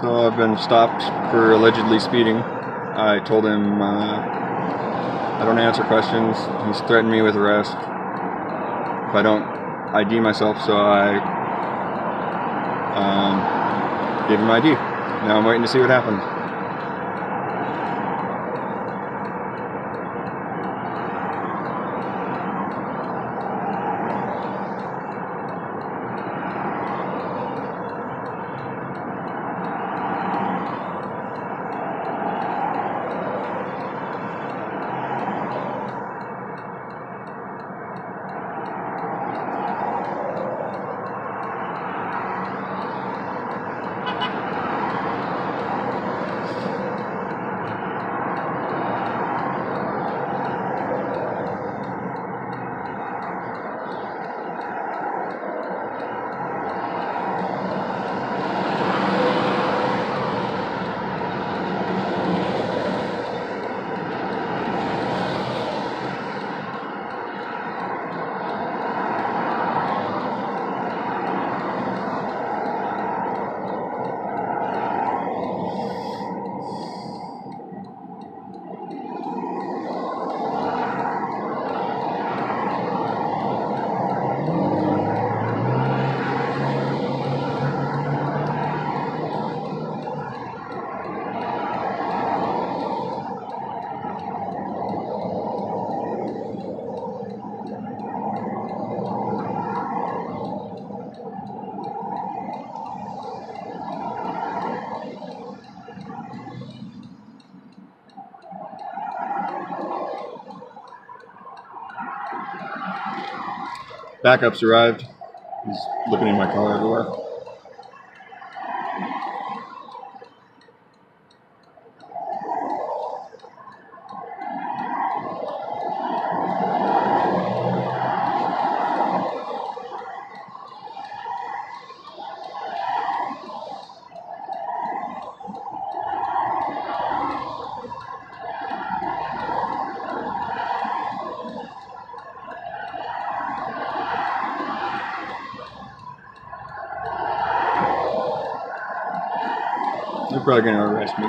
So I've been stopped for allegedly speeding. I told him I don't answer questions. He's threatened me with arrest if I don't ID myself, so I gave him ID. Now I'm waiting to see what happens. Backup's arrived. He's looking in my car everywhere. They're probably going to arrest me.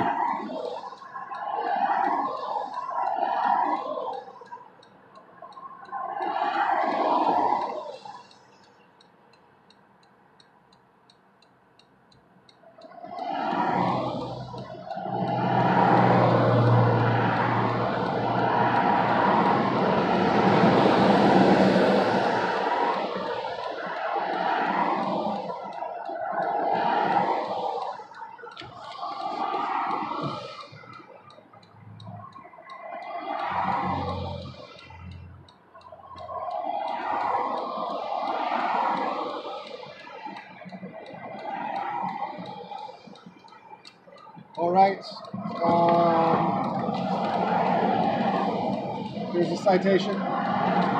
All right. Here's a citation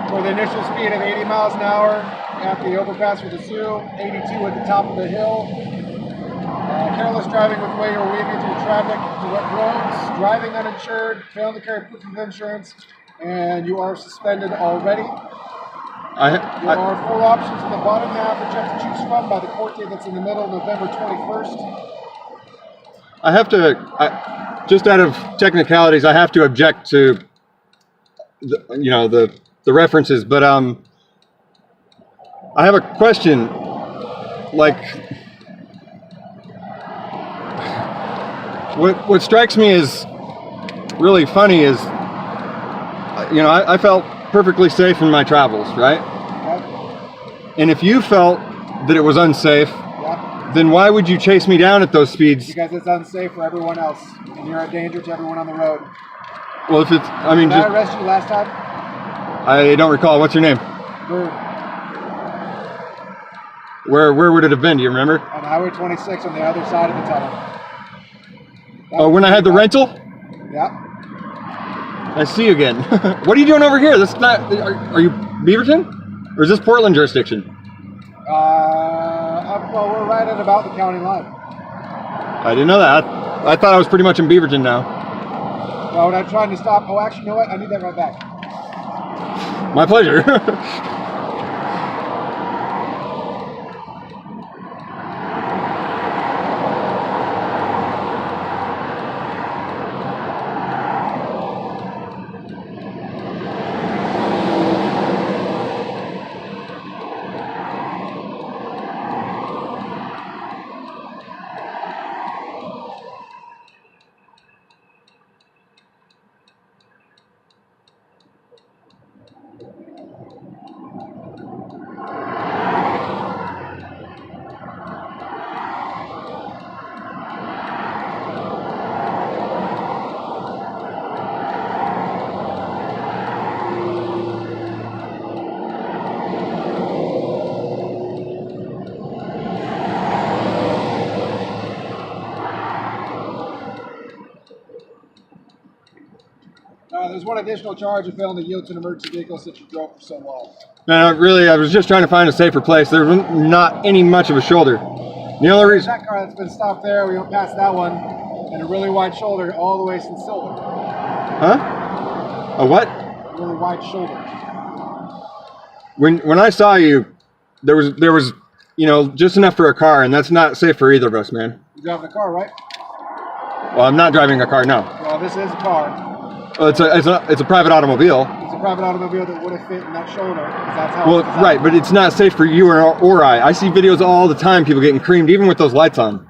for the initial speed of 80 miles an hour at the overpass for the Sioux, 82 at the top of the hill. Careless driving with way or weaving through traffic, wet roads, driving uninsured, failing to carry proof of insurance, and you are suspended already. There are 4 options in the bottom half that you have to choose from by the court date that's in the middle, November 21st. I have to, just out of technicalities, I have to object to, the references. But I have a question. Like, what strikes me as really funny is, I felt perfectly safe in my travels, right? Okay. And if you felt that it was unsafe, then why would you chase me down at those speeds? Because it's unsafe for everyone else, and you're a danger to everyone on the road. Well, if it's, Did I arrest you last time? I don't recall. What's your name? Bird. Where would it have been? Do you remember? On Highway 26 on the other side of the tunnel. When I had the rental? Yeah. I see you again. What are you doing over here? This is not. Are you Beaverton? Or is this Portland jurisdiction? Well, we're right at about the county line. I didn't know that. I thought I was pretty much in Beaverton now. Well, when I'm trying to stop. Oh, actually, you know what? I need that right back. My pleasure. there's one additional charge of failing to yield to an emergency vehicle since you drove for so long. No, really, I was just trying to find a safer place. There was not any much of a shoulder. The only reason... That car that's been stopped there, we went past that one, and a really wide shoulder all the way since Silver. Huh? A what? A really wide shoulder. When I saw you, there was just enough for a car, and that's not safe for either of us, man. You driving a car, right? Well, I'm not driving a car, no. Well, this is a car. Well, it's a private automobile. It's a private automobile that would have fit in that shoulder, because that's how Well, it's designed. right, but it's not safe for you or I. I see videos all the time, people getting creamed, even with those lights on.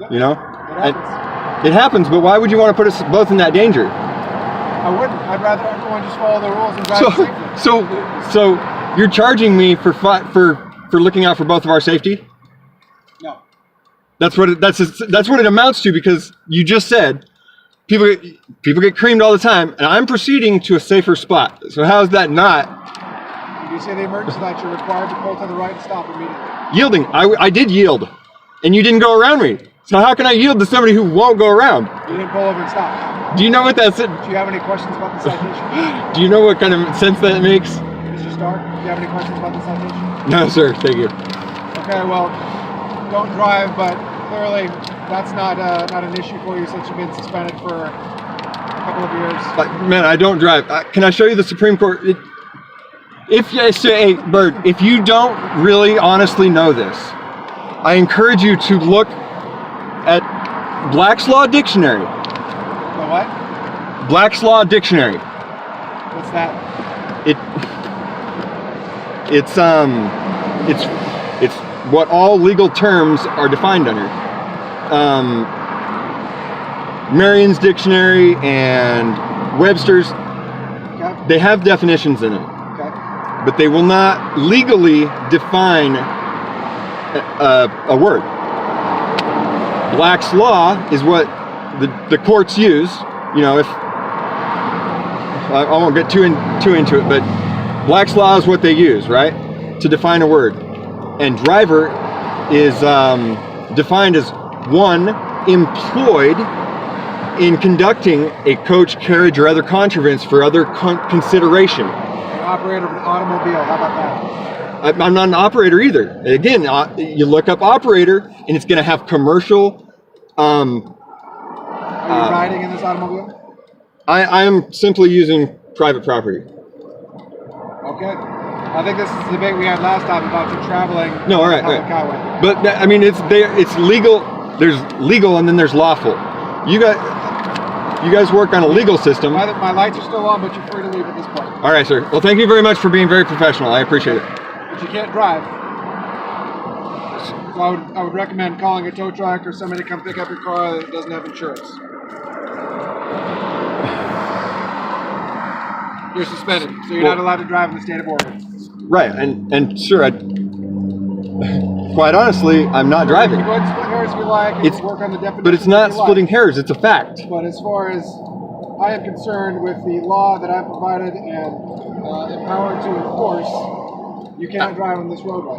Yep. You know? It happens. It happens, but why would you want to put us both in that danger? I wouldn't. I'd rather everyone just follow the rules and drive safely. So you're charging me for looking out for both of our safety? No. That's what it amounts to, because you just said people get creamed all the time, and I'm proceeding to a safer spot. So how is that not If you see the emergency light, you're required to pull to the right and stop immediately. yielding? I did yield, and you didn't go around me. So how can I yield to somebody who won't go around? You didn't pull over and stop. Do you know what that's? Do you have any questions about the citation? Do you know what kind of sense that makes? Mr. Stark, do you have any questions about the citation? No, sir. Thank you. Okay, well, don't drive, but clearly that's not an issue for you since you've been suspended for a couple of years. Man, I don't drive. Can I show you the Supreme Court? If you say, Bert, if you don't really honestly know this, I encourage you to look at Black's Law Dictionary. The what? Black's Law Dictionary. What's that? It's what all legal terms are defined under. Merriam's Dictionary and Webster's, Okay. they have definitions in it, Okay. but they will not legally define a word. Black's Law is what the courts use. If I won't get too into it, but Black's Law is what they use, right, to define a word. And driver is defined as one employed in conducting a coach, carriage, or other contrivance for other consideration. An operator of an automobile, how about that? I'm not an operator either. Again, you look up operator, and it's going to have commercial. Are you riding in this automobile? I am simply using private property. Okay. I think this is the debate we had last time about you traveling No, all right, on the right. highway. But I mean, it's legal. There's legal, and then there's lawful. You guys work on a legal system. My lights are still on, but you're free to leave at this point. All right, sir. Well, thank you very much for being very professional. I appreciate it. But you can't drive. So I would recommend calling a tow truck or somebody to come pick up your car that doesn't have insurance. You're suspended, so you're not allowed to drive in the state of Oregon. Right, and sure, quite honestly, I'm not driving. You can go ahead and split hairs if you like, and It's- work on the definition. But it's not if you like. splitting hairs. It's a fact. But as far as I am concerned with the law that I've provided and empowered to enforce, you cannot drive on this roadway.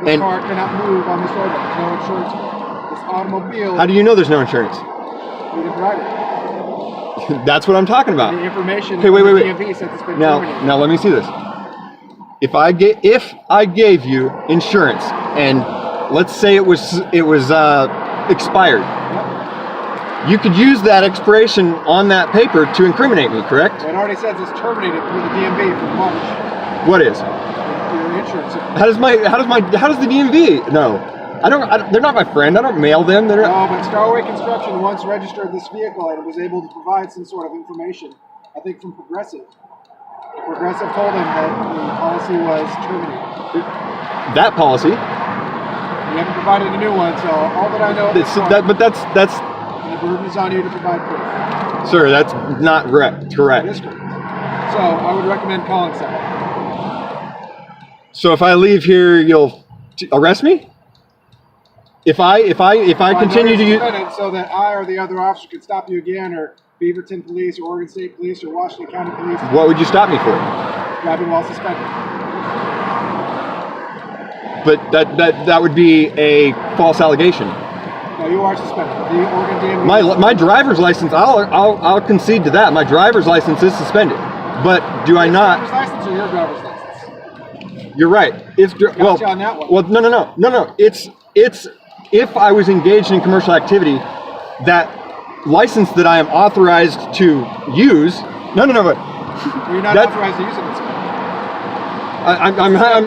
This And- car cannot move on this roadway. There's no insurance for it. This automobile, How do you know there's no insurance? you didn't write it. That's what I'm talking about. The information Okay, wait. from the DMV says it's been terminated. Now let me see this. If I gave you insurance, and let's say it was expired, you could use that expiration on that paper to incriminate me, correct? It already says it's terminated through the DMV for March. What is? Your insurance. How does the DMV know? They're not my friend. I don't mail them. They're No, but Starway Construction once registered this vehicle and was able to provide some sort of information, I think from Progressive. Progressive told him that the policy was terminated. that policy. You haven't provided a new one, so all that I know at this point, That's the burden is on you to provide proof. sir. That's not That is correct. correct. So I would recommend calling someone. So if I leave here, you'll arrest me? If I continue to use. So that I or the other officer could stop you again, or Beaverton Police, or Oregon State Police, or Washington County Police, What would you stop me for? driving while suspended. But that would be a false allegation. No, you are suspended. The Oregon DMV. My driver's license, I'll concede to that. My driver's license is suspended. But do I not? Driver's license or your driver's license? You're right. It's well, on that one. well, no. It's if I was engaged in commercial activity, that license that I am authorized to use. No. But You're not authorized to use it.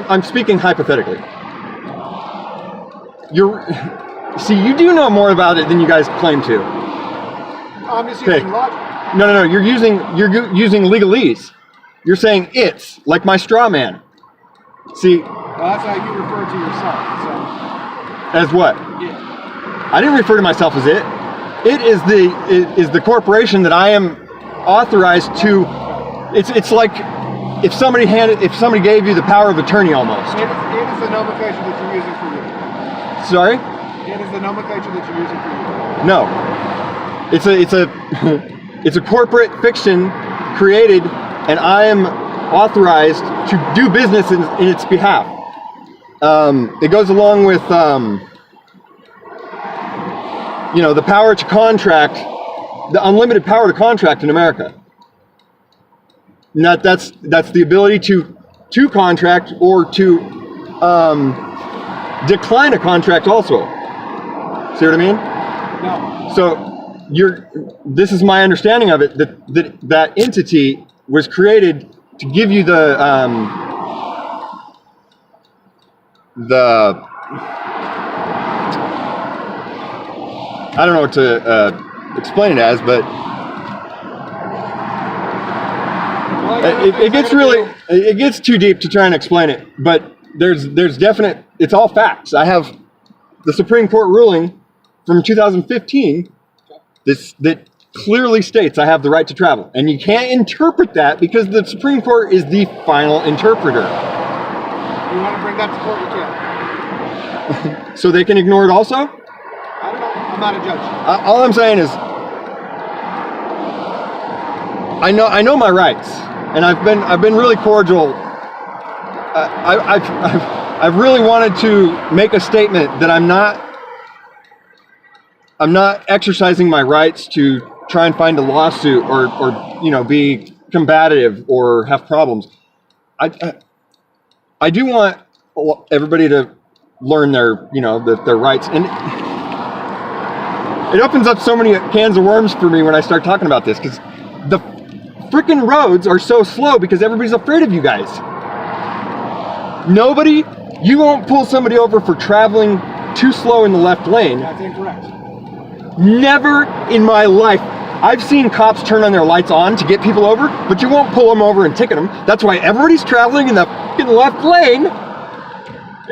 I'm speaking hypothetically. See, you do know more about it than you guys claim to. I'm just using logic. No. You're using legalese. You're saying it's like my straw man. See. Well, that's how you refer to yourself. So. As what? Yeah. I didn't refer to myself as it. It is the corporation that I am authorized to. It's like if somebody gave you the power of attorney almost. It is the nomenclature that you're using for you. Sorry? It is the nomenclature that you're using for you. No. It's a corporate fiction created, and I am authorized to do business in its behalf. It goes along with the power to contract, the unlimited power to contract in America. That's the ability to contract or to decline a contract also. See what I mean? No. So this is my understanding of it, that entity was created to give you the I don't know what to explain it as, but it gets too deep to try and explain it. But there's definite. It's all facts. I have the Supreme Court ruling from 2015 that clearly states I have the right to travel, and you can't interpret that because the Supreme Court is the final interpreter. You want to bring that to court, you can. So they can ignore it also? I don't know. I'm not a judge. All I'm saying is, I know my rights, and I've been really cordial. I've really wanted to make a statement that I'm not exercising my rights to try and find a lawsuit or be combative or have problems. I do want everybody to learn their rights, and it opens up so many cans of worms for me when I start talking about this, because the freaking roads are so slow because everybody's afraid of you guys. You won't pull somebody over for traveling too slow in the left lane. That's incorrect. Never in my life. I've seen cops turn on their lights on to get people over, but you won't pull them over and ticket them. That's why everybody's traveling in the fucking left lane,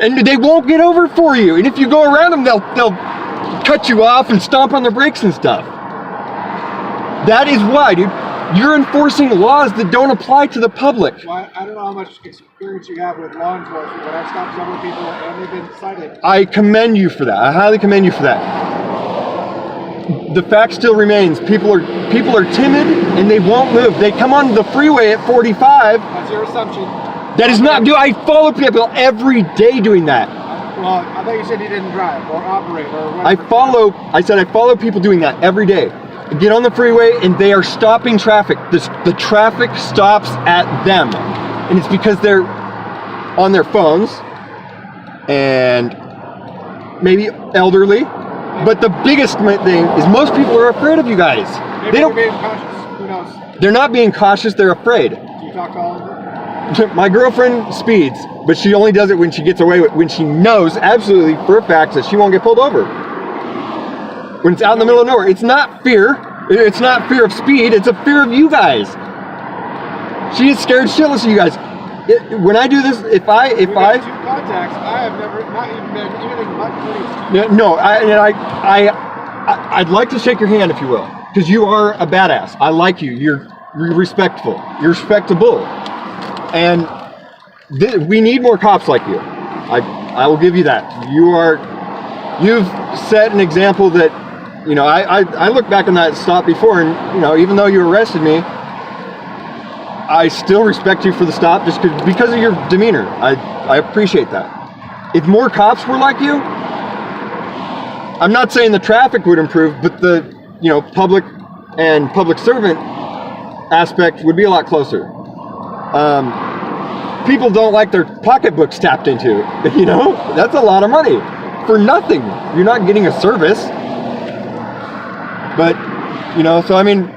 and they won't get over for you. And if you go around them, they'll cut you off and stomp on their brakes and stuff. That is why, dude. You're enforcing laws that don't apply to the public. Well, I don't know how much experience you have with law enforcement, but I've stopped several people and they've been cited. I commend you for that. I highly commend you for that. The fact still remains, people are timid and they won't move. They come on the freeway at 45. That's your assumption. That is not. I follow people every day doing that. Well, I thought you said you didn't drive or operate or whatever. I follow people doing that every day. Get on the freeway and they are stopping traffic. The traffic stops at them, and it's because they're on their phones and maybe elderly. But the biggest thing is most people are afraid of you guys. Maybe They don't. they're being cautious. Who knows? They're not being cautious. They're afraid. Do you talk to all of them? My girlfriend speeds, but she only does it when she gets away with, when she knows absolutely for a fact that she won't get pulled over. When it's out in the middle of nowhere, it's not fear. It's not fear of speed. It's a fear of you guys. She is scared shitless of you guys. When I do this, if I We've had 2 contacts. I have not even been anything but courteous. no, I'd like to shake your hand if you will, because you are a badass. I like you. You're respectful. You're respectable, and we need more cops like you. I will give you that. You've set an example that, I look back on that stop before, and even though you arrested me, I still respect you for the stop just because of your demeanor. I appreciate that. If more cops were like you, I'm not saying the traffic would improve, but the, you know, public and public servant aspect would be a lot closer. People don't like their pocketbooks tapped into, you know? That's a lot of money for nothing. You're not getting a service. But, you know, so I mean,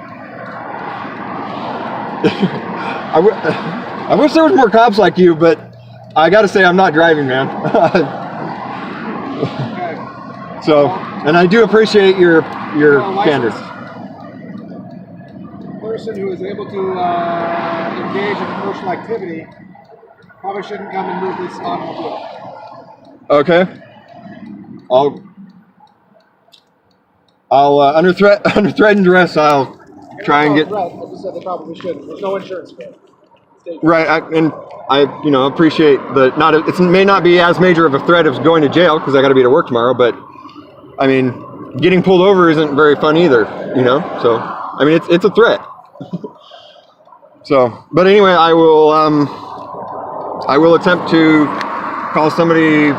I wish there was more cops like you, but I gotta say I'm not driving, man. So, and I do appreciate your candor. Person who is able to engage in commercial activity probably shouldn't come and move this automobile. Okay. I'll under threat and duress. I'll try and get. Right, as I said, they probably shouldn't. There's no insurance for it. Right, I you know, appreciate the it may not be as major of a threat as going to jail because I got to be to work tomorrow, but I mean, getting pulled over isn't very fun either, you know. So I mean, it's a threat. So, but anyway, I will attempt to call somebody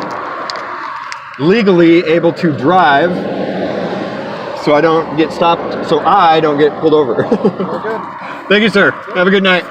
legally able to drive, so I don't get stopped, so I don't get pulled over. We're good. Thank you, sir. Have a good night.